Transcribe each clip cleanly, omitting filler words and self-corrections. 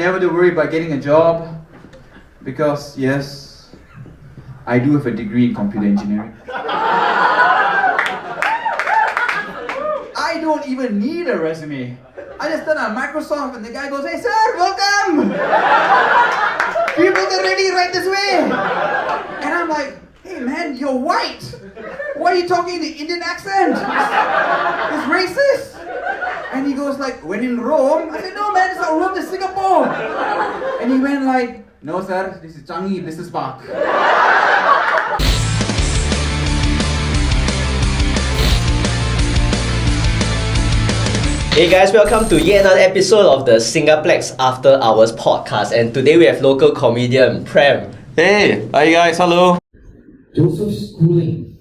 Never to worry about getting a job because, yes, I do have a degree in computer engineering. I don't even need a resume. I just turn on Microsoft and the guy goes, "Hey sir, welcome! People get ready right this way." And I'm like, "Hey man, you're white. Why are you talking in the Indian accent? It's racist." And he goes like, "When in Rome." I said, "No man, it's not Rome, it's Singapore." And he went like, "No sir, this is Changi Business Park." Hey guys, welcome to yet another episode of the Singaplex After Hours podcast, and today we have local comedian Prem. Hey, hi guys, hello. Joseph's schooling.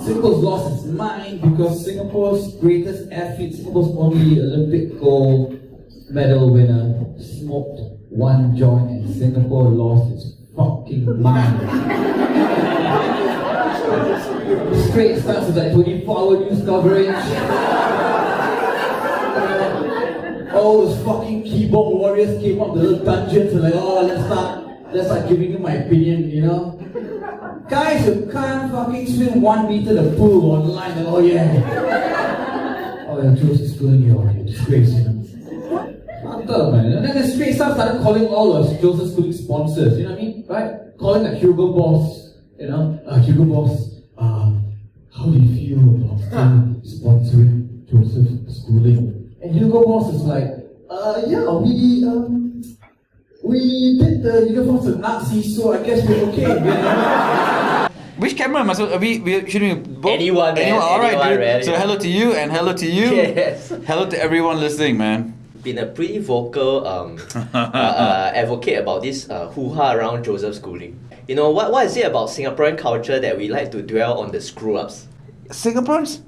Singapore's lost its mind because Singapore's greatest athlete, Singapore's only Olympic gold medal winner, smoked one joint and Singapore lost its fucking mind. Straight starts with like 24-hour news coverage. All those fucking keyboard warriors came up the little dungeons and like, "Oh, let's start giving you my opinion, you know." Guys who can't fucking swim 1 meter the pool online and oh yeah, Joseph's schooling, you're a disgrace, you know. Man. And then the straight stuff started calling all of Joseph's schooling sponsors, you know what I mean? Right? Calling like Hugo Boss, you know, Hugo Boss, how do you feel about sponsoring Joseph's schooling? And Hugo Boss is like, we did the uniforms of Nazis, so I guess we're okay. You know? Which camera must we shouldn't we both? Anyone, man. Alright, Anyone, dude. man. So hello to you and hello to you. Yes. Hello to everyone listening, man. Been a pretty vocal advocate about this hoo-ha around Joseph schooling. You know, what is it about Singaporean culture that we like to dwell on the screw-ups? Singaporeans,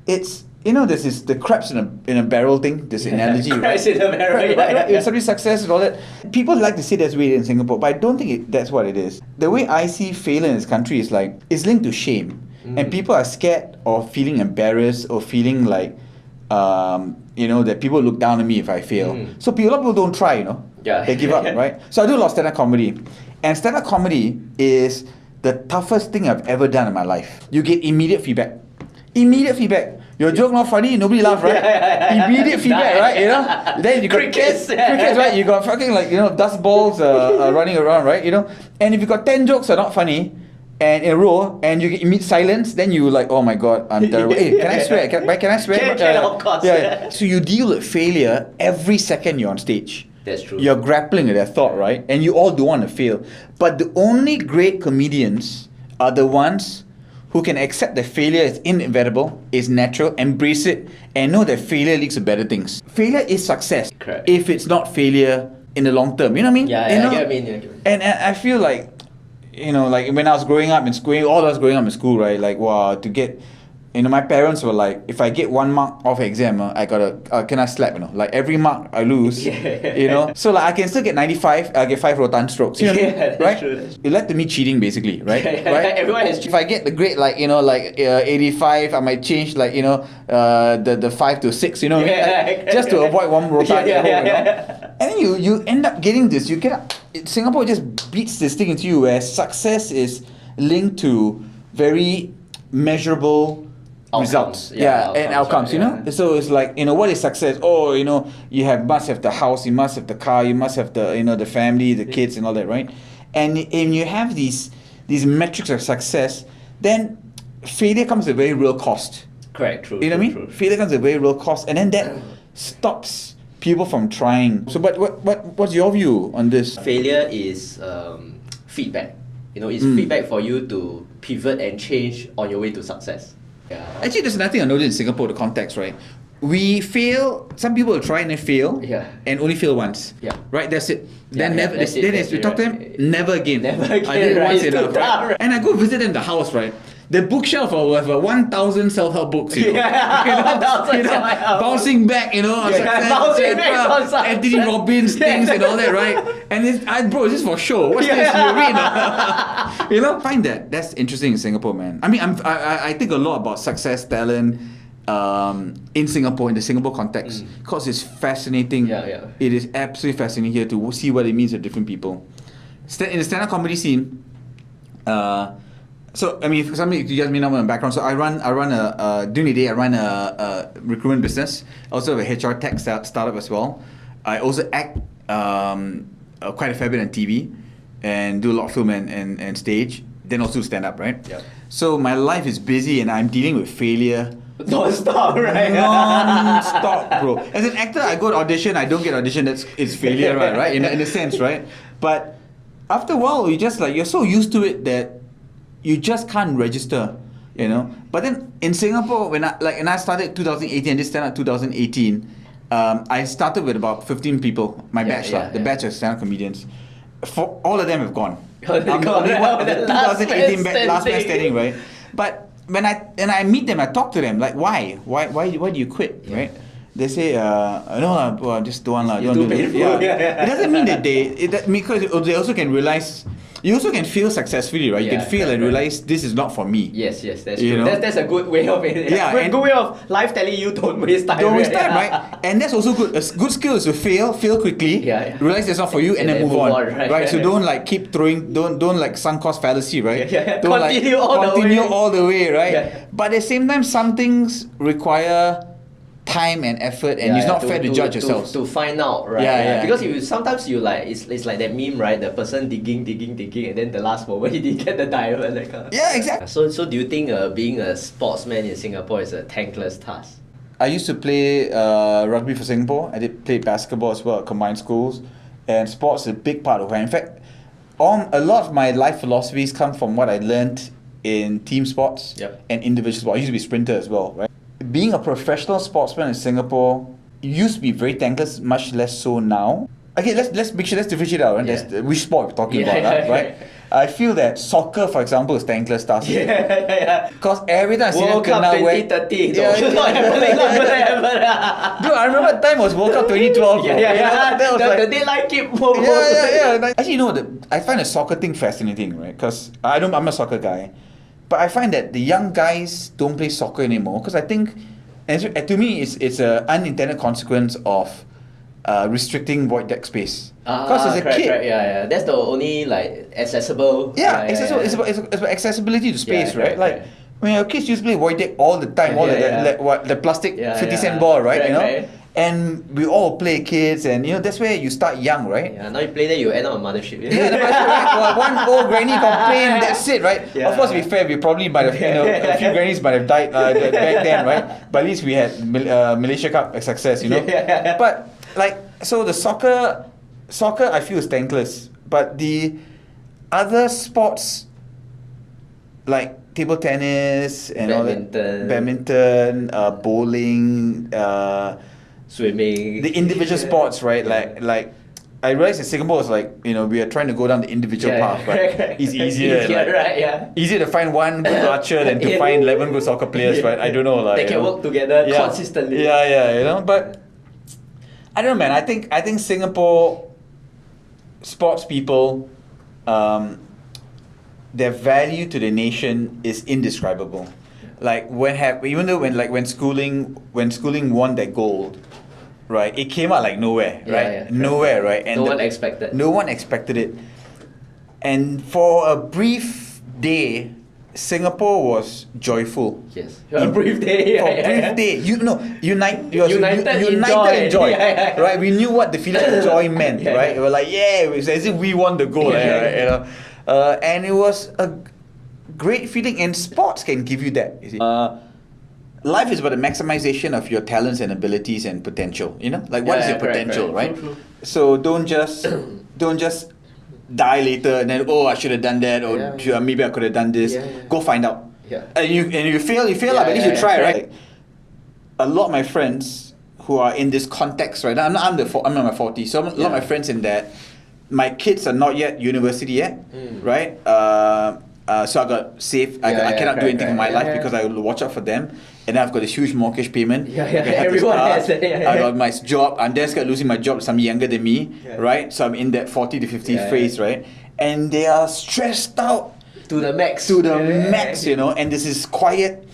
it's, you know, there's this the crabs in a barrel thing, this analogy, Crabs in a barrel, right? yeah. It's somebody's success and all that. People like to say that's way in Singapore, but I don't think that's what it is. The way I see failure in this country is like, it's linked to shame. And people are scared of feeling embarrassed or feeling like, you know, that people look down on me if I fail. So a lot of people don't try, you know. Yeah. They give up, right? So I do a lot of stand-up comedy. And stand-up comedy is the toughest thing I've ever done in my life. You get immediate feedback. Immediate feedback. Your joke not funny, nobody laugh, right? Immediate feedback, right? You know? Then you got crickets, right? You got fucking like, you know, dust balls running around, right? You know? And if you got 10 jokes that are not funny, and in a row, and you get immediate silence, then you like, oh my god, I'm terrible. Hey, can I swear? Can I swear? Can, of course. Yeah. So you deal with failure every second you're on stage. That's true. You're grappling with that thought, right? And you all do want to fail. But the only great comedians are the ones who can accept that failure is inevitable, is natural, embrace it, and know that failure leads to better things. Failure is success. Correct. If it's not failure in the long term. You know what I mean? Yeah, you know? I get what you mean. And I feel like, you know, like when I was growing up in school, all of us growing up in school, right? Like, wow, to get, you know, my parents were like, if I get 1 mark off exam, I gotta, can I slap, you know? Like every mark I lose, you know? So like I can still get 95, I get 5 rotan strokes, you know what I mean? That's right? true. It led to me cheating basically, right? Right? Everyone has If I get the grade like, you know, like 85, I might change like, you know, the 5 to 6, you know what I mean? Like, just to avoid one rotan at home, you know? And then you end up getting this, you get up, Singapore just beats this thing into you where success is linked to very measurable results, and outcomes, you know. So it's like, you know, what is success? Oh, you know, must have the house, you must have the car, you must have the, you know, the family, the kids, and all that, right? And you have these metrics of success, then failure comes at a very real cost. Correct. True. You know what I mean? Failure comes at a very real cost, and then that stops people from trying. So, but what's your view on this? Failure is feedback. You know, it's feedback for you to pivot and change on your way to success. Yeah. Actually, there's nothing I noticed in Singapore, the context, right? We fail, some people will try and then fail, and only fail once. Yeah. Right, that's it. Yeah, Then never, that's then it, as we talk to them, never again. Never again, I did it right? once It's enough, too right? dark. And I go visit them in the house, right? The bookshelf will have 1,000 self-help books, you know. Bouncing back, you know, on success, bouncing back on success. Anthony Robbins things and all that, right? And it's, bro, is this for show? What's this? You read? You know, find that's interesting in Singapore, man. I mean, I think a lot about success, talent, in Singapore, in the Singapore context, because it's fascinating. It is absolutely fascinating here to see what it means to different people. In the stand-up comedy scene, so I mean, for some of you guys may know my background. So I run during the day I run a recruitment business. I also have a HR tech startup as well. I also act quite a fair bit on TV, and do a lot of film and stage. Then also stand up, right? Yeah. So my life is busy, and I'm dealing with failure. Non-stop, right? Non-stop, bro. As an actor, I go to audition, I don't get audition. It's failure, right? In a sense, right? But after a while, you're so used to it that you just can't register, you know. But then in Singapore, when I started 2018, this stand up 2018, I started with about 15 people, my batch, the batch of stand up comedians. For all of them have gone. I'm the only one, the 2018 last man standing, right? But when I meet them, I talk to them like, why do you quit, right? They say, no, well, I just don't want to do it. It doesn't mean that because they also can realize. You also can fail successfully, right? You can fail and realize this is not for me. Yes, that's true. That's a good way of it. Yeah, good way of life telling you don't waste time. Don't waste time, right? And that's also good. A good skill is to fail quickly, realize it's not for you, and then move on. Right? So don't like keep throwing, don't like sunk cost fallacy, right? Don't continue all the way, right? But at the same time, some things require time and effort, and it's not fair to judge yourselves. To find out, right? Because sometimes you like it's like that meme, right? The person digging, and then the last moment he didn't get the diamond. Yeah, exactly. So do you think being a sportsman in Singapore is a thankless task? I used to play rugby for Singapore. I did play basketball as well at combined schools, and sports is a big part of it. In fact, a lot of my life philosophies come from what I learned in team sports and individual sports. I used to be a sprinter as well, right? Being a professional sportsman in Singapore used to be very thankless, much less so now. Okay, let's differentiate out, right? That's which sport we're talking about, right? I feel that soccer, for example, is thankless task. Because every time I see World Cup 2030, not happening. Dude, I remember the time was World Cup 2012. That was the deadline keep Actually, I find the soccer thing fascinating, right? Because I'm a soccer guy. But I find that the young guys don't play soccer anymore because I think, and to me, it's an unintended consequence of restricting void deck space. Because as a kid, that's the only like accessible. It's about accessibility to space, right? Like when your kids used to play void deck all the time, the plastic 50-cent ball, right? You know. And we all play kids, and that's where you start young, right? Yeah, now you play that, you end up on mothership. Right? One old granny complained, that's it, right? Of course, to be fair, we probably might have, a few grannies might have died back then, right? But at least we had Malaysia Cup a success, But so the soccer I feel is thankless, but the other sports like table tennis and badminton, bowling, swimming, the individual sports, right? Like I realized in Singapore is we are trying to go down the individual path, right? It's easier, easier to find one good archer than to find 11 good soccer players, right? I don't know, they can work together consistently. But I don't know, man. I think Singapore sports people, their value to the nation is indescribable. Like when schooling won that gold, right? It came out like nowhere, right? Nowhere, right? And no one expected. No one expected it. And for a brief day, Singapore was joyful. Yes. A brief day. For a brief day. United in joy. Right? We knew what the feeling of joy meant, right? We were like, it was as if we won the gold, right? And it was a great feeling, and sports can give you that. You see. Life is about the maximization of your talents and abilities and potential. What is your potential, right? True. So don't just die later and then I should have done that, or maybe I could have done this. Go find out. And you fail, but at least you try, right? A lot of my friends who are in this context, right? I'm in my 40s, so a lot of my friends in that. My kids are not yet university yet, right? So I got saved. I cannot do anything in my life because I will watch out for them. And then I've got this huge mortgage payment. Everyone has that. I got my job. I'm just losing my job to somebody younger than me, right? So I'm in that 40 to 50 phase, right? And they are stressed out to the max. And this is quiet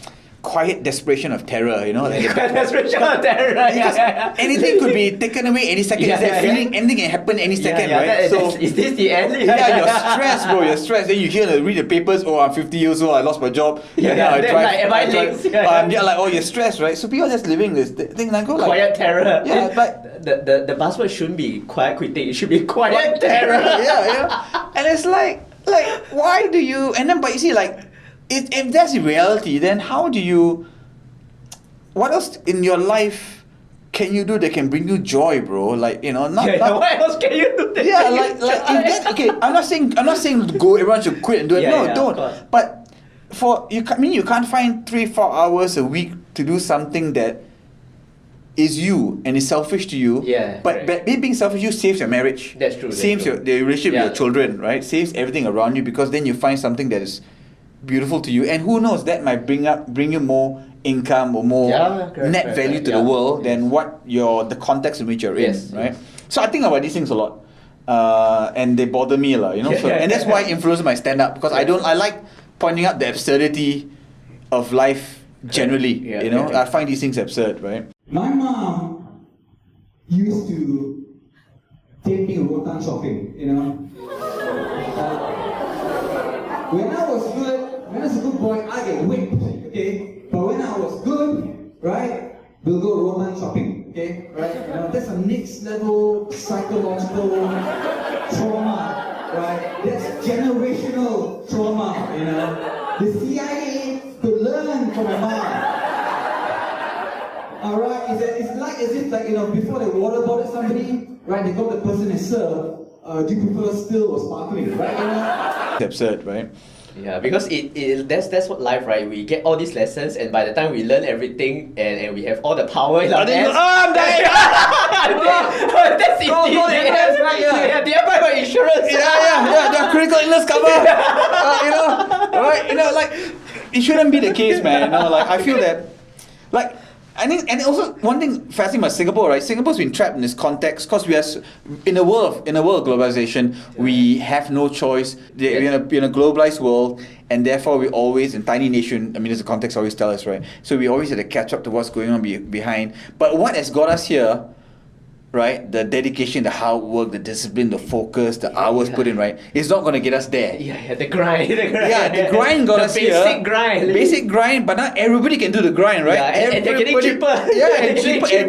quiet desperation of terror, you know, like Desperation of terror. because anything could be taken away any second. It's that feeling anything can happen any second, right? Is this the end? Yeah, you're stressed, bro. You're stressed. Then you read the papers. Oh, I'm 50 years old. I lost my job. Then like, am I linked? Yeah, like, oh, you're stressed, right? So people are just living this thing. And I go like, Quiet terror. Yeah, but the buzzword shouldn't be quiet quitting. It should be quiet terror. yeah. And it's like why do you? And then, but you see, like, if that's the reality, then how do you? What else in your life can you do that can bring you joy, bro? Like, you know, not what else can you do? yeah, like if that, okay. I'm not saying go. Everyone should quit and do it. No, don't. But you can't find 3-4 hours a week to do something that is you and is selfish to you. Yeah. But being selfish, you saves your marriage. That's true. Saves the relationship with your children, right? Saves everything around you, because then you find something that is beautiful to you, and who knows, that might bring you more income or more net value to the world than what the context in which you're in, right? So I think about these things a lot, and they bother me, you know. So, and that's why I influence my stand-up, because I like pointing out the absurdity of life generally. You know, I find these things absurd, right? My mom used to take me rotan shopping, you know. When I was a good boy, I get whipped, okay? But when I was good, right, we'll go rotan shopping, okay? Right? You know, that's a next level psychological trauma, right? That's generational trauma, you know. The CIA could learn from my mom. Alright, it's like as if, like, you know, before they waterboarded somebody, right, they got the person and served, do you prefer still or sparkling, right? You know? It's absurd, right? Yeah, because that's what life, right? We get all these lessons, and by the time we learn everything and we have all the power in our hands. I'm dying! That's it. Right? Yeah, the empire of insurance. Yeah. The critical illness cover. You know, right? You know, like, it shouldn't be the case, man. You know, like, I feel that, like, I think, and also one thing fascinating about Singapore, right? Singapore's been trapped in this context because we are in a world of globalization. We have no choice. We're in a globalized world, and therefore we always, in tiny nation. I mean, there's a context always tell us, right? So we always have to catch up to what's going on behind. But what has got us here, right? The dedication, the hard work, the discipline, the focus, the hours put in, right? It's not going to get us there. Yeah, the grind. Yeah, the grind got us here. Basic grind, but not everybody can do the grind, right? Yeah, and they're getting cheaper. Yeah, and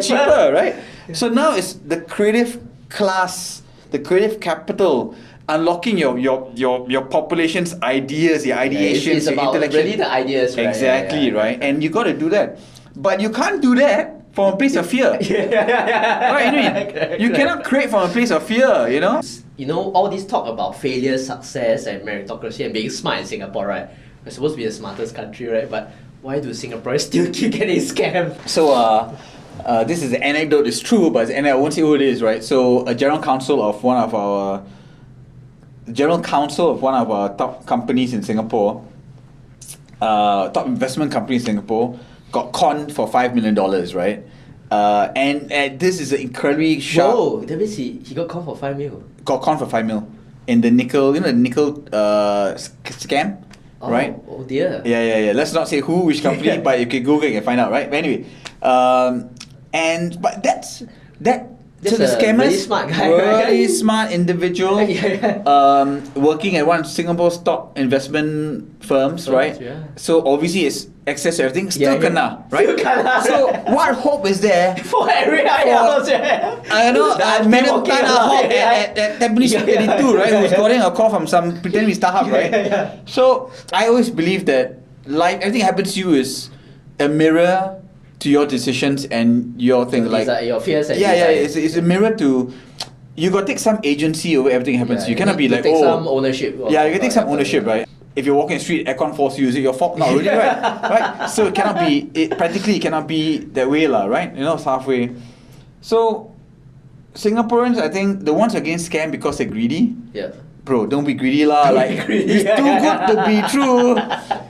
cheaper, right? So now it's the creative class, the creative capital, unlocking your population's ideas, your ideations, it's about really the ideas, right? Exactly, right? And you got to do that. But you can't do that from a place of fear. Right, I mean, you cannot create from a place of fear, you know? You know, all this talk about failure, success, and meritocracy and being smart in Singapore, right? We're supposed to be the smartest country, right? But why do Singaporeans still keep getting scammed? So, this is an anecdote, it's true, but I won't say who it is, right? So, a general counsel of one of our top companies in Singapore, top investment company in Singapore, got conned for $5 million, right? And this is an incredibly sharp. Whoa, that means he got conned for 5 mil. Got conned for 5 mil in the nickel, scam, right? Oh dear. Yeah. Let's not say which company, but you can Google it and find out, right? But anyway, but that's so the scammer, really smart guy, really smart individual, working at one of Singapore's top investment firms, right? Yeah. So obviously it's access to everything, still kena, right? Still kena. So what hope is there for every house? I know, Madam Tan Hope at Tampines 82, right? Who's getting a call from some pretending Starhub, right? So I always believe that life, everything happens to you is a mirror to your decisions and your thing, so like your fears and it's a mirror to. You got to take some agency over everything happens. You cannot be like, take some ownership. You can take some ownership, right? If you're walking the street, aircon force you, is it your fault? Not really, right? Right? So it cannot be. Practically it cannot be that way, right? You know, it's halfway. So Singaporeans, I think the ones against scam because they're greedy. Yeah. Bro, don't be greedy, lah. Like, it's too good to be true.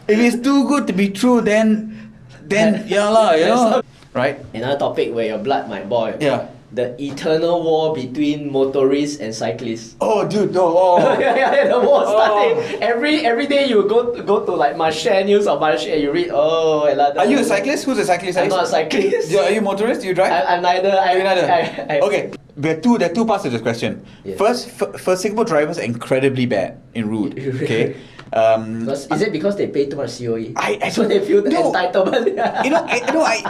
If it's too good to be true, then yeah lah, you know. Right? Another topic where your blood might boil. Yeah. the eternal war between motorists and cyclists. Oh, dude, no. Oh. The war starting. Every day you go to like Marché News or Marché, you read. Are you a cyclist? Who's a cyclist? I'm not a cyclist. Are you a motorist? Do you drive? I'm neither. You're neither. Okay, there are two parts to this question. Yes. First, Singapore drivers are incredibly bad and rude. Okay. Is it because they pay too much COE? So don't- they feel the no. entitlement.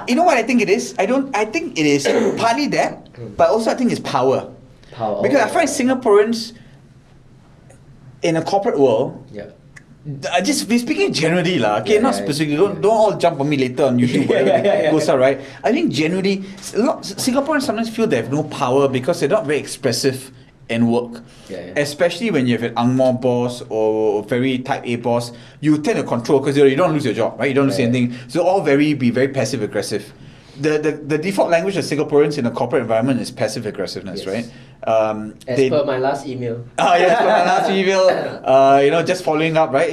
You know what I think it is? I think it is partly that, but also I think it's power. Power. Because I find Singaporeans in a corporate world, Yeah. just speaking generally lah, okay, Yeah, not yeah, specifically. Don't all jump on me later on YouTube. Yeah. Goes out, right? I think generally, Singaporeans sometimes feel they have no power because they're not very expressive in work. Yeah. Especially when you have an Angmo boss or very type A boss, you tend to control because you don't lose your job, right? You don't lose anything. So all be very passive aggressive. The default language of Singaporeans in a corporate environment is passive aggressiveness, Yes. right? As per my last email. Yes, for my last email, just following up, right?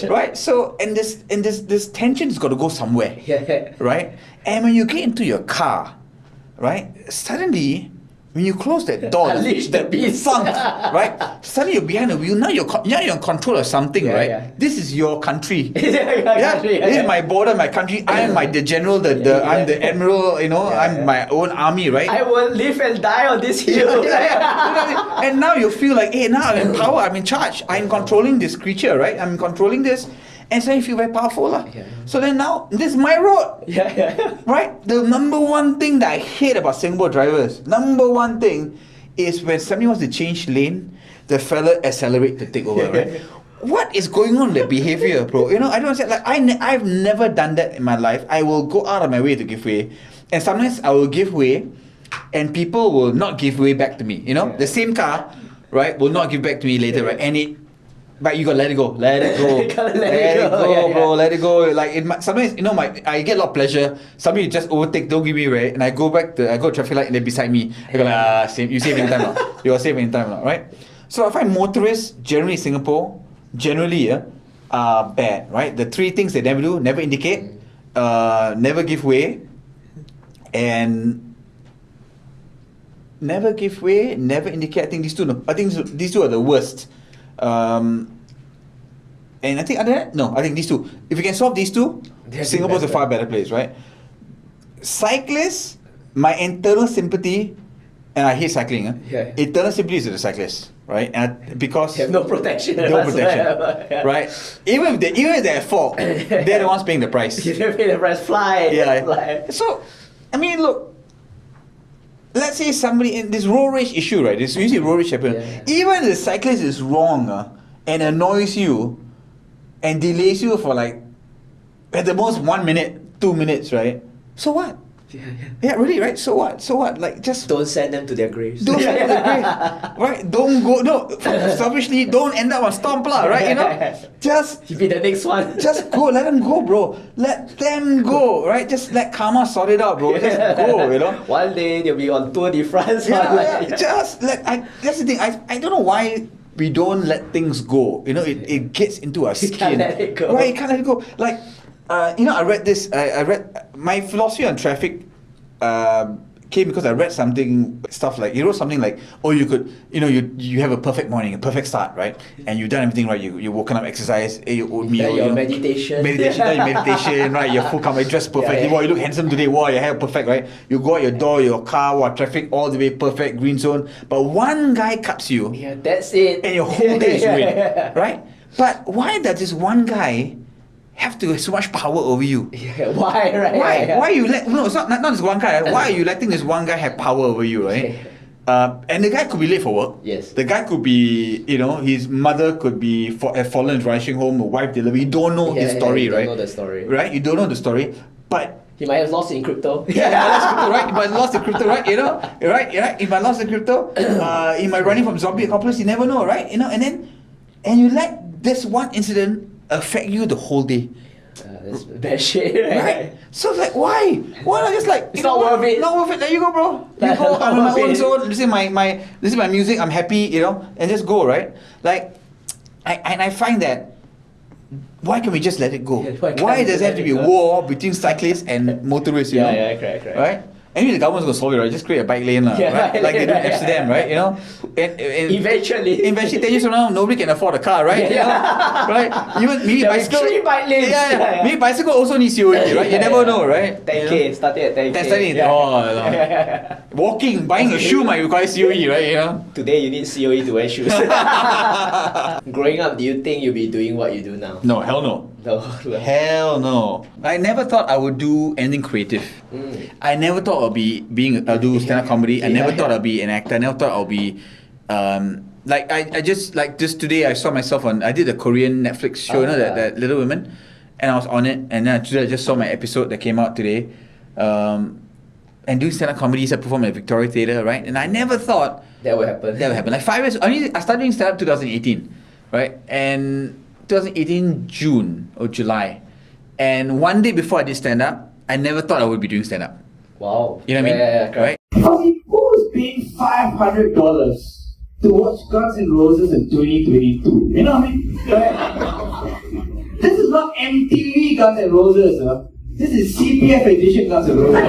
Right? So, and this tension's got to go somewhere, Yeah. right? And when you get into your car, right, suddenly, when you close that door, Unleash the that beast. funk, right? Suddenly you're behind the wheel. Now you're in control of something, Yeah, right? yeah. This is your country. Yeah. This is my border, my country. I am the general, I'm the admiral. I'm my own army, right? I will live and die on this hill. And now you feel like, hey, now I'm in power, I'm in charge, I'm controlling this creature, right? I'm controlling this, and so you feel very powerful, lah. Yeah. So then now this is my road, Yeah. right? The number one thing that I hate about Singapore drivers, number one thing, is when somebody wants to change lane, the fella accelerate to take over, right? What is going on with that behavior, bro? I don't understand. Like I've never done that in my life. I will go out of my way to give way, and sometimes I will give way, and people will not give way back to me. The same car, right, will not give back to me later, right? But you gotta let it go. Let it go. You gotta let it go, yeah. bro. Let it go. Like sometimes, I get a lot of pleasure. Somebody just overtake, don't give me way, and I go traffic light, and they're beside me. I go like, you save any time, now. You are saving time, now, right? So I find motorists generally in Singapore are bad, right? The three things they never do: never indicate, never give way, and never give way, never indicate. I think these two are the worst. And I think other than that, no, I think these two. If you can solve these two, Singapore's a far better place, right? Cyclists, my internal sympathy, and I hate cycling. Yeah. Internal sympathy is to the cyclists, right? And because They have no protection. no protection, Yeah. right? Even if they're at fault, they're the ones paying the price. You don't pay the price. Fly. Yeah. Fly. So, I mean, look. Let's say somebody in this road rage issue, right? This usually road rage happen. Yeah. Even the cyclist is wrong and annoys you and delays you for like at the most 1 minute, 2 minutes, right? So what? Yeah, really, right? So what? Like just Don't send them to their graves. don't send the grave, right? Don't go. No, selfishly, don't end up on stomp lah, right? Just You be the next one. just go, let them go, bro. Let them go, right? Just let karma sort it out, bro. Just go, One day they'll be on Tour de France. Just that's the thing. I don't know why we don't let things go. It gets into our skin. can't let it go. Right, you can't let it go. Like, I read this. I read my philosophy on traffic. Came because I read stuff like, he wrote something like, oh, you could, you have a perfect morning, a perfect start, right? And you've done everything right. You woken up, exercise, ate your oatmeal, Your meditation. done your meditation, right? Your full come, dressed perfectly. Yeah. Wow, you look handsome today. Wow, your hair perfect, right? You go out your door, your car, wow, traffic all the way perfect, green zone. But one guy cuts you, Yeah, that's it. and your whole day is ruined, right? But why does this one guy have to have so much power over you? Yeah, why, right? Why? Yeah. Why you let? No, it's not this one guy. Why are you letting this one guy have power over you, right? And the guy could be late for work. Yes. The guy could be, his mother could be have fallen rushing home, a wife delivery. You don't know his story, you right? don't know the story. Right? You don't know the story, but. He might have lost in crypto. Yeah, he might lost crypto, right? He might lost the crypto, right? Right? He might lost the crypto. He might running from zombie apocalypse. You never know, right? And you let this one incident affect you the whole day. That's bad shit, Right? So it's like, why? Why not just like, It's not worth it. Not worth it. There you go, bro. You go. I'm in my own zone. This is my music. I'm happy, and just go, right? Like, I find that. Why can we just let it go? Yeah, why can't Why we does there have let to be it a go? war between cyclists and motorists? Yeah, correct. Right? anyway, the government's gonna solve it, right? Just create a bike lane, right? Like they do in Amsterdam, right? You know, Eventually, 10 years from now, nobody can afford a car, right? You know? Right? Even maybe There will bicycle. 3 bike lanes. Maybe bicycle also needs COE, right? You never know, right? 10k, starting at 10k. That's starting. Walking, buying a shoe might require COE, right? You know. Today you need COE to wear shoes. Growing up, do you think you'll be doing what you do now? No, hell no. No. Hell no. I never thought I would do anything creative. I never thought I'll do stand-up comedy. I never thought I'll be an actor. I never thought I'll be I just today I saw myself I did a Korean Netflix show, you know, that Little Women, and I was on it, and then today I just saw my episode that came out today. And doing stand-up comedies, I performed at Victoria Theatre, right? And I never thought that would happen. Like 5 years. I started doing stand-up 2018, right? And 2018 June or July, and one day before I did stand-up, I never thought I would be doing stand-up. Wow. You know what I mean? Yeah, right? Who's paying $500 to watch Guns N' Roses in 2022? You know what I mean? Right? This is not MTV Guns N' Roses, This is CPF edition Guns N' Roses.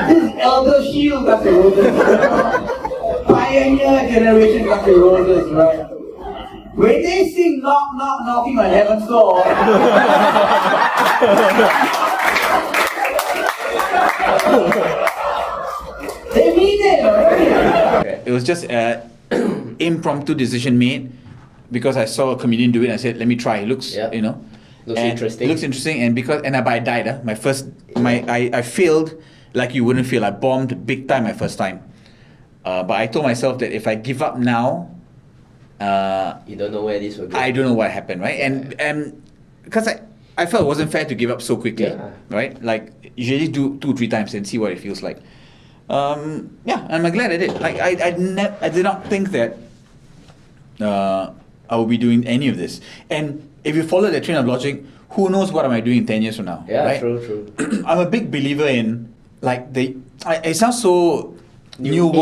This is Elder Shield Guns N' Roses. Pioneer generation Guns N' Roses, right? When they sing knock knock knocking on heaven's door, they mean it, right? It was just an impromptu decision made because I saw a comedian do it and I said, let me try. It looks, Yeah. you know. Looks and interesting. It looks interesting, and I died. I failed like you wouldn't feel. I bombed big time my first time. But I told myself that if I give up now, you don't know where this will go. I don't know what happened, right? And because I felt it wasn't fair to give up so quickly, right? Like usually do 2-3 times and see what it feels like. And I'm glad I did. Like I did not think that I will be doing any of this. And if you follow that train of logic, who knows what am I doing 10 years from now? Yeah, right? true. I'm a big believer in like it sounds so new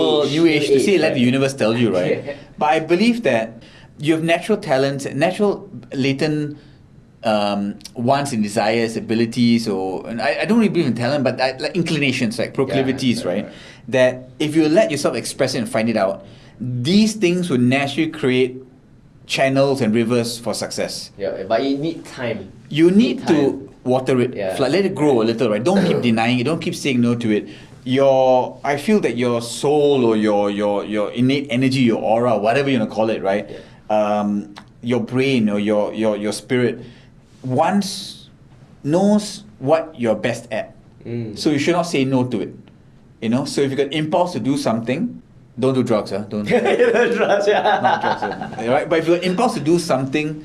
age to say let the universe tell you, right? Yeah. But I believe that you have natural talents, natural latent wants and desires, abilities, and I don't really believe in talent, but like inclinations, like proclivities, right? That if you let yourself express it and find it out, these things will naturally create channels and rivers for success. Yeah, but you need time. You need to water it, Yeah. let it grow a little, right? Don't keep denying it, don't keep saying no to it. I feel that your soul or your innate energy, your aura, whatever you want to call it, right? Yeah. Your brain or your spirit knows what you're best at. So you should not say no to it. You know, so if you got impulse to do something, don't do drugs, Don't Drugs, not drugs, right? But if you got impulse to do something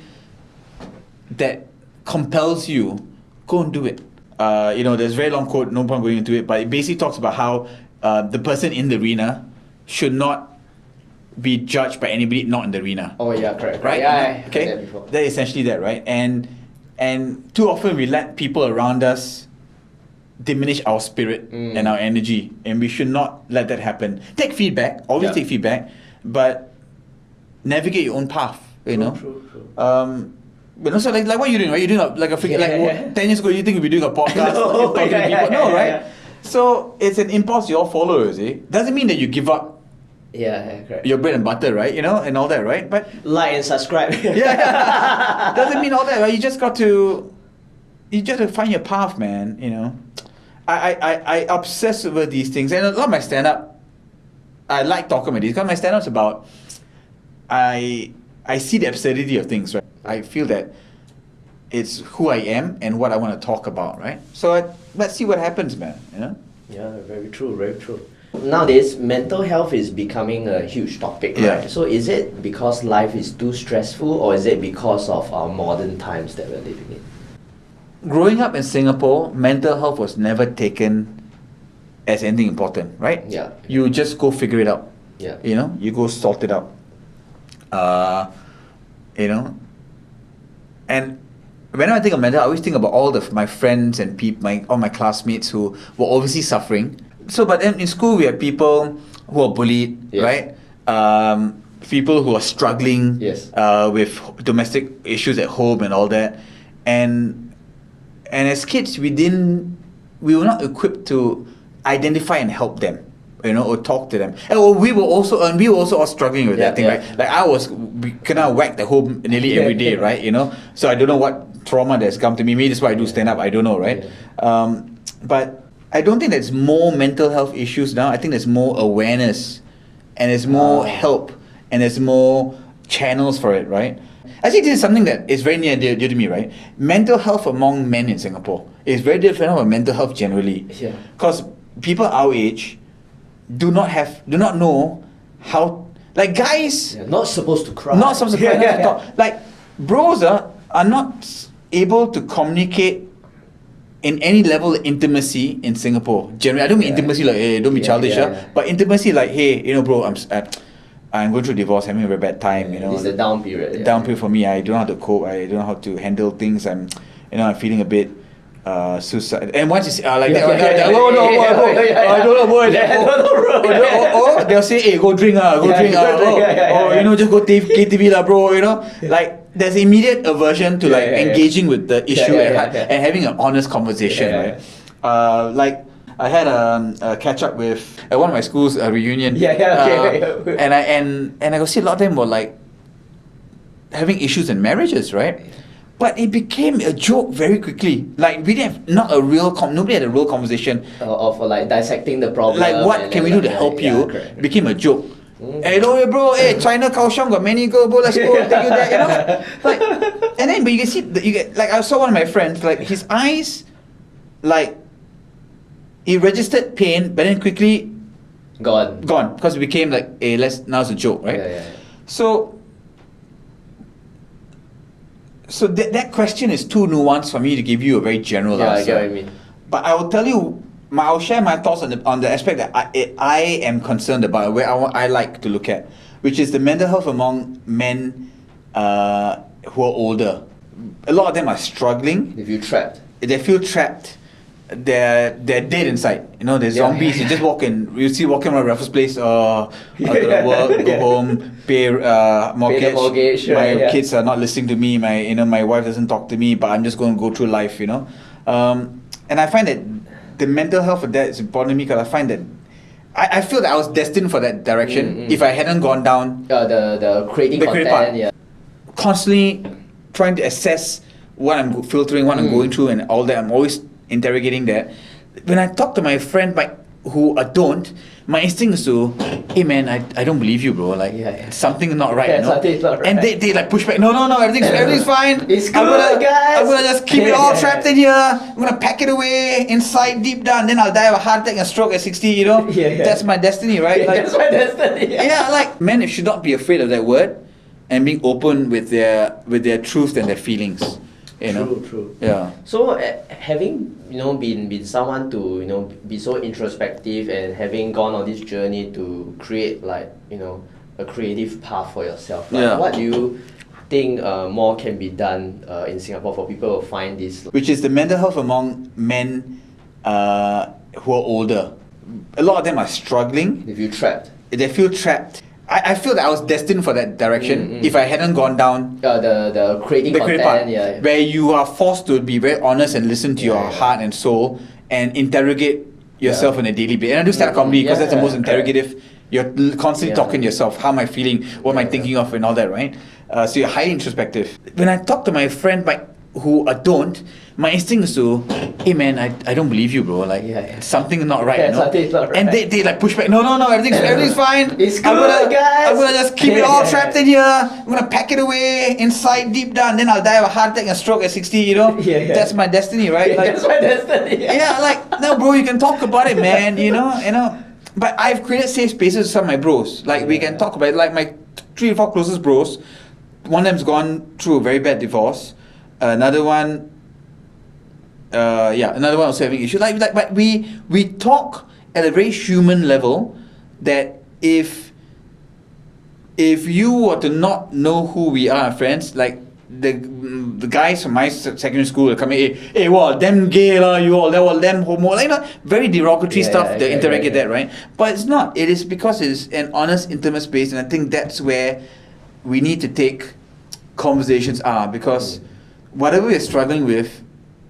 that compels you, go and do it. There's a very long quote, no point going into it, but it basically talks about how the person in the arena should not be judged by anybody not in the arena. Oh yeah, correct. Right? Yeah, I heard okay. that before. That is essentially that, right? And too often we let people around us diminish our spirit and our energy, and we should not let that happen. Take feedback, always take feedback, but navigate your own path. True. But also like what you're doing, right? You're doing like a freaking 10 years ago. You think you'd be doing a podcast, No, talking to people? No, right? yeah. So it's an impulse you all follow. You see, doesn't mean that you give up Yeah, correct. your bread and butter, right? And all that, right? But Like and subscribe. doesn't mean all that, right? You just got to find your path, man. I obsess over these things, and a lot of my stand-up, I like talking about these because my stand-up's about I see the absurdity of things, right? I feel that it's who I am and what I want to talk about, right? So let's see what happens, man. Yeah, very true, very true. Nowadays, mental health is becoming a huge topic, right? Yeah. So is it because life is too stressful, or is it because of our modern times that we're living in? Growing up in Singapore, mental health was never taken as anything important, right? Yeah. You just go figure it out. Yeah. You go sort it out. And whenever I think of mental, I always think about all my friends and all my classmates who were obviously suffering. So, but then in school we had people who are bullied, Yes. right? People who are struggling Yes. with domestic issues at home and all that. And as kids, we didn't we were not equipped to identify and help them, or talk to them. And we were also all struggling with that thing, right? Like I was kind of whacked at home nearly every day, right? So I don't know what trauma that's come to me. Maybe that's why I do stand up. I don't know, right? But I don't think there's more mental health issues now. I think there's more awareness, and there's more help, and there's more channels for it, right? I think this is something that is very near and dear to me, right? Mental health among men in Singapore is very different from mental health generally. Yeah. Because people our age do not know how, like guys, not supposed to cry. not supposed to cry, not supposed to talk. Like bros are not able to communicate in any level of intimacy in Singapore. Generally, I don't mean intimacy like, hey, don't be childish, but intimacy like, hey, bro, I'm going through divorce, having a very bad time, It's a down period. Down period for me. I don't know how to cope. I don't know how to handle things. I'm feeling a bit suicide. And once it's like that, I don't know, boy. Or they'll say, hey, go drink, just go KTV lah, bro. Like there's immediate aversion to engaging with the issue and having an honest conversation, right? Like I had a catch up with at one of my schools, a reunion. And I could see a lot of them were like having issues in marriages, right? But it became a joke very quickly. Like we didn't have nobody had a real conversation of like dissecting the problem. Like what can we do to help you? Became a joke. Hey, bro, China Kaohsiung got many girls, bro, let's go take you there, Like, and then but you can see like I saw one of my friends, like his eyes, like he registered pain, but then quickly gone because it became like, hey, now it's a joke, right? So that question is too nuanced for me to give you a very general answer. I get what you mean. But I will tell you, I'll share my thoughts on the aspect that I am concerned about, where I like to look at, which is the mental health among men who are older. A lot of them are struggling. They feel trapped. They're dead inside. They're zombies. You just walk in. You see walking around Raffles Place. I'll go to work, go home, pay mortgage. Pay the mortgage. My kids are not listening to me. My wife doesn't talk to me. But I'm just going to go through life. And I find that the mental health of that is important to me, because I find that I feel that I was destined for that direction if I hadn't gone down the creating content. Part. Constantly trying to assess what I'm filtering, what I'm going through, and all that. I'm always interrogating that. When I talk to my friend who don't, my instinct is to, hey man, I don't believe you, bro. Like something's not right. Something's not right. And they like push back. No, everything's fine. It's good, guys. I'm gonna just keep it all trapped in here. I'm gonna pack it away inside deep down. Then I'll die of a heart attack and stroke at 60. That's my destiny, right? That's my destiny. Like men should not be afraid of that word, and being open with their truth and their feelings. True. Yeah. So having been someone to be so introspective, and having gone on this journey to create a creative path for yourself, what do you think more can be done in Singapore for people to find this? Which is the mental health among men who are older. A lot of them are struggling. They feel trapped. I feel that I was destined for that direction if I hadn't gone down the creating content part, where you are forced to be very honest and listen to your heart and soul and interrogate yourself on a daily basis. And I do stand-up comedy because that's the most interrogative. You're constantly talking to yourself. How am I feeling? What am I thinking of? And all that, right? So you're highly introspective. When I talk to my friend who don't, my instinct is to, hey man, I don't believe you, bro. Like something's not right. Something's not right. And they like push back. No, everything's fine. It's good, guys. I'm gonna just keep it all trapped in here. I'm gonna pack it away inside deep down. Then I'll die of a heart attack and stroke at 60. That's my destiny, right? That's my destiny. No, bro, you can talk about it, man. But I've created safe spaces with some of my bros. Like we can talk about it. Like my 3 or 4 closest bros. One of them's gone through a very bad divorce. Another one also having issues. But we talk at a very human level, that if you were to not know who we are, friends, like the guys from my secondary school are coming, hey, well, them gay lah, you all, them homo, very derogatory stuff. They interrogate that, right? But it's not. It is because it's an honest, intimate space, and I think that's where we need to take conversations because whatever we're struggling with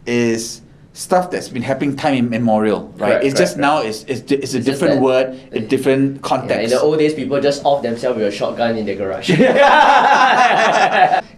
is stuff that's been happening time immemorial, right? Correct, it's just correct. now it's a just different that- word, a different Yeah, context. in the old days, people just off themselves with a shotgun in their garage.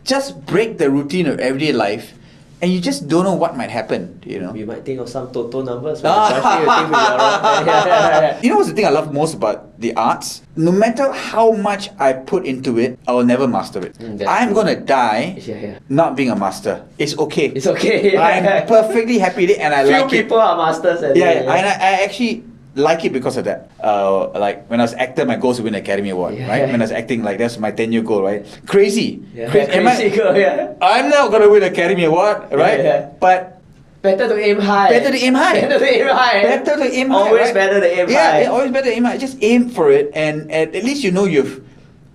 Just break the routine of everyday life, and you just don't know what might happen, you know. You might think of some total numbers. When you think we are wrong. You know what's the thing I love most about the arts? No matter how much I put into it, I will never master it. That's I'm true. gonna die Yeah. not being a master. It's okay. It's okay. I'm perfectly happy with it, and I Few like it. people are masters at Yeah, it. and I actually like it because of that. Like when I was actor, my goal was to win an Academy Award, Yeah. right? When I was acting, like that's my 10-year goal, right? Crazy. Yeah, Am I- crazy girl, yeah. I'm not gonna win an Academy Award, right? Yeah. But Better to aim high. better to aim high. Better to aim high. Better to aim high. Always right? better to aim yeah, high. Yeah, always better to aim high. Just aim for it, and at least you know you've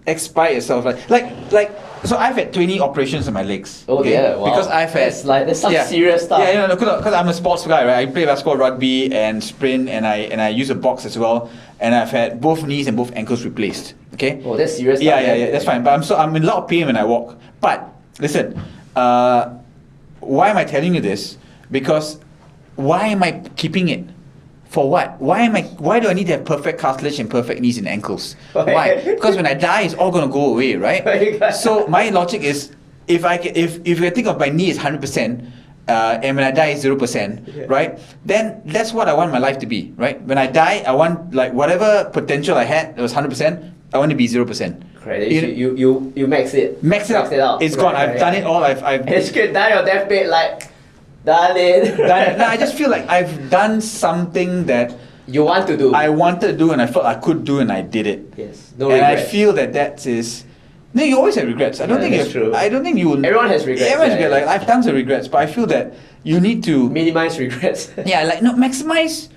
expired yourself. Like. So I've had 20 operations on my legs. Oh yeah, wow. Because I've had That's some serious stuff. Yeah, because I'm a sports guy, right? I play basketball, rugby, and sprint, and I use a box as well. And I've had both knees and both ankles replaced. Okay. Oh, that's serious Yeah, stuff. yeah, that's fine. But I'm in a lot of pain when I walk. But listen, why am I telling you this? Because why am I keeping it? For what? Why do I need to have perfect cartilage and perfect knees and ankles? Why? Because when I die, it's all gonna go away, right? So my logic is, if I think of my knee as 100%, and when I die, it's 0%, right? Then that's what I want my life to be, right? When I die, I want, like, whatever potential I had that was 100%, I want to be 0%. Correct. You max it. Max it out. It's gone. I've done it all. I've It's good. Die on deathbed, like, darling. no, I just feel like I've done something that You want to do. I wanted to do, and I felt I could do, and I did it. Yes. No And regrets. I feel that is. No, you always have regrets. I don't Yeah, think that's true. I don't think you. Everyone has regrets, Everyone has yeah, regrets. yeah. Like, I have tons of regrets, but I feel that you need to. Minimize regrets. Yeah, like, no, maximize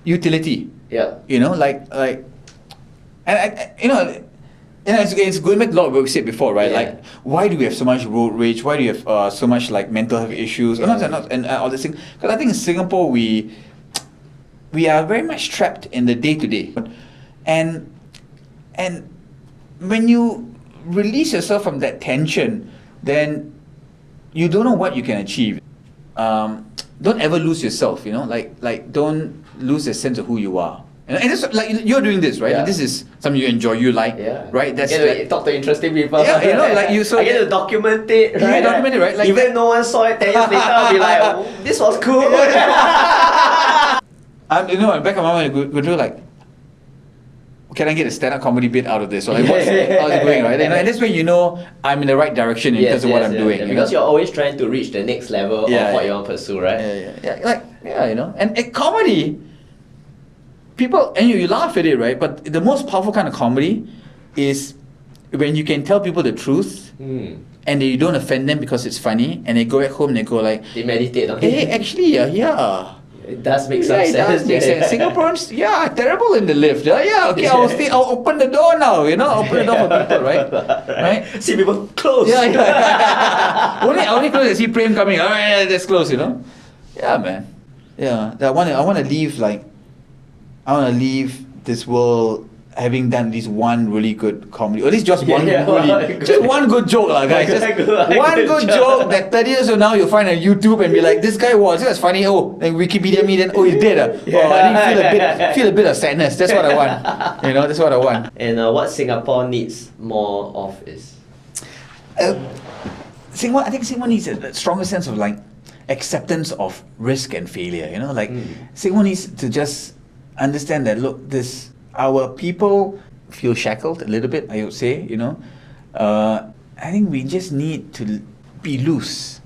utility. Yeah. You know, and it's going back to a lot of what we said before, right? Yeah. Like, why do we have so much road rage? Why do you have so much, like, mental health issues? And all this thing. Because I think in Singapore we are very much trapped in the day to day, and when you release yourself from that tension, then you don't know what you can achieve. Don't ever lose yourself. You know, like don't lose a sense of who you are. And it's like you're doing this, right? Yeah. Like, this is something you enjoy, you like, Yeah. right? That's I get to talk to interesting people. Yeah, you know, like you. So I get to document it, right? document it, right? Like even that- no one saw it 10 years later, I'll be like, oh, this was cool. You know, back of my mind, we do like, can I get a stand-up comedy bit out of this? Or like, how's it going, right? And that's when you know I'm in the right direction in terms of what I'm doing. Yeah, you because know? you're always trying to reach the next level Yeah, of what yeah. you want to pursue, right? Yeah, you know. And comedy, people, and you laugh at it, right? But the most powerful kind of comedy is when you can tell people the truth, and you don't offend them because it's funny, and they go back home and they go like, They meditate on hey, it. actually, yeah. It does make some Yeah, it sense. does make sense. Singaporeans, terrible in the lift. Yeah, okay, I'll open the door now, you know, open the door for people, right? Right? See people close. Yeah. only close to see Prem coming. All right, that's close, you know. Yeah, man. Yeah, I want to leave this world having done this one really good comedy, or at least just one just one good joke, guys. Just one good joke that 30 years from now you'll find on YouTube and be like, this guy was funny. Oh, and Wikipedia me then, oh, he's dead. Oh, I feel a bit of sadness. That's what I want. You know, that's what I want. And what Singapore needs more of is Singapore. I think Singapore needs a stronger sense of like acceptance of risk and failure. You know, like Singapore needs to just understand that, look, our people feel shackled a little bit, I would say, you know. I think we just need to be loose.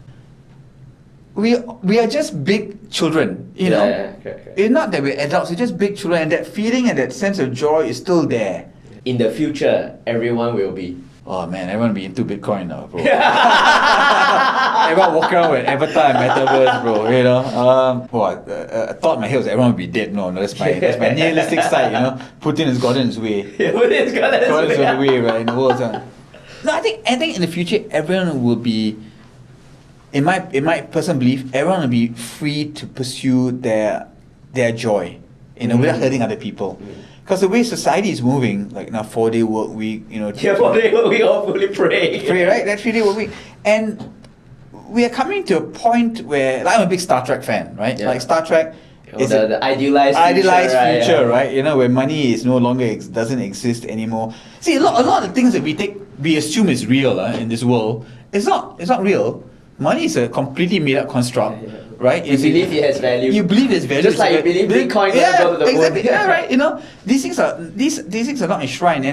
We are just big children, you know. correct. It's not that we're adults, we're just big children, and that feeling and that sense of joy is still there. In the future, everyone will be. Oh man, everyone be into Bitcoin now, bro. Everyone walk around with avatar and metaverse, bro. You know. I thought my head was everyone would be dead. No, that's my nihilistic side. You know, Putin has gotten his way. Putin's got his Gotten his way. way, right? In the world. No, I think in the future everyone will be. In my personal belief, everyone will be free to pursue their joy, you know, without hurting other people. Because the way society is moving, like now 4-day work week, you know. 4-day work week, all fully pray. Pray, right? That 3-day work week. And we are coming to a point where, like, I'm a big Star Trek fan, right? Yeah. Like Star Trek is the idealized future, right? right? You know, where money is no longer doesn't exist anymore. See, a lot of the things that we assume is real in this world, it's not real. Money is a completely made up construct, right? You believe it has value. You believe it's value. Just like you believe Bitcoin gonna go to the moon. Exactly. Yeah, right. You know, these things are not enshrined,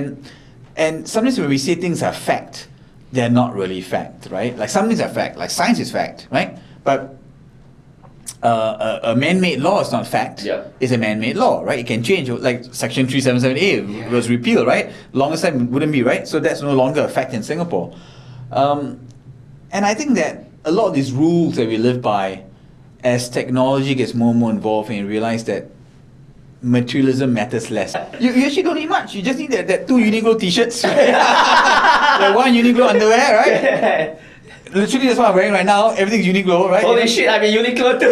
and sometimes when we say things are fact, they're not really fact, right? Like some things are fact, like science is fact, right? But a man-made law is not fact. Yeah. It's a man-made law, right? It can change. Like Section 377A was repealed, right? Longest time wouldn't be, right? So that's no longer a fact in Singapore. And I think that a lot of these rules that we live by, as technology gets more and more involved, and you realize that materialism matters less. You actually don't need much. You just need that 2 Uniqlo t-shirts, right? that 1 Uniqlo underwear, right? Literally, that's what I'm wearing right now. Everything's Uniqlo, right? Holy shit, I'm in Uniqlo too.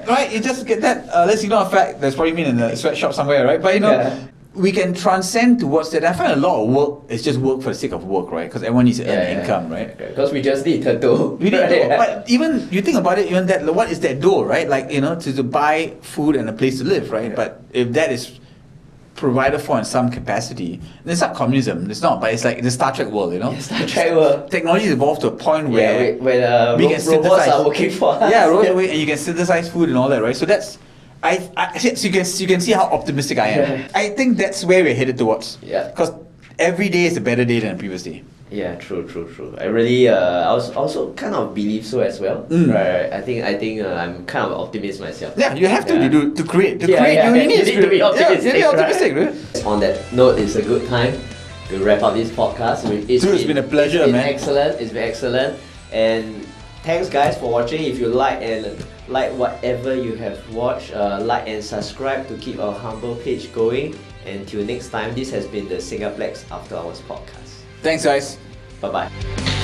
Right. You just get that. Let's ignore the fact that's probably been in a sweatshop somewhere, right? But you know, we can transcend towards that. I find a lot of work is just work for the sake of work, right? Because everyone needs to earn income, right? Because we just need the dough. We need dough. But even you think about it, even that, what is that dough, right? Like, you know, to buy food and a place to live, right? But if that is provided for in some capacity, then it's not communism. It's not, but it's like the Star Trek world, you know? Star Trek world. Technology has evolved to a point where where we can robots synthesize. are working for us. Yeah, robots are working, and you can synthesize food and all that, right? So that's so you can see how optimistic I am. Yeah. I think that's where we're headed towards. Yeah. Because every day is a better day than the previous day. Yeah, true. I really, I also kind of believe so as well. Right. I think I'm kind of an optimist myself. Yeah, you have to create. You need to be optimistic. Yeah, optimistic, right? On that note, it's a good time to wrap up this podcast. It's been a pleasure, man. It's been excellent. And thanks, guys, for watching. If you like whatever you have watched, like and subscribe to keep our humble page going. Until next time, this has been the Singaplex After Hours podcast. Thanks, guys. Bye-bye.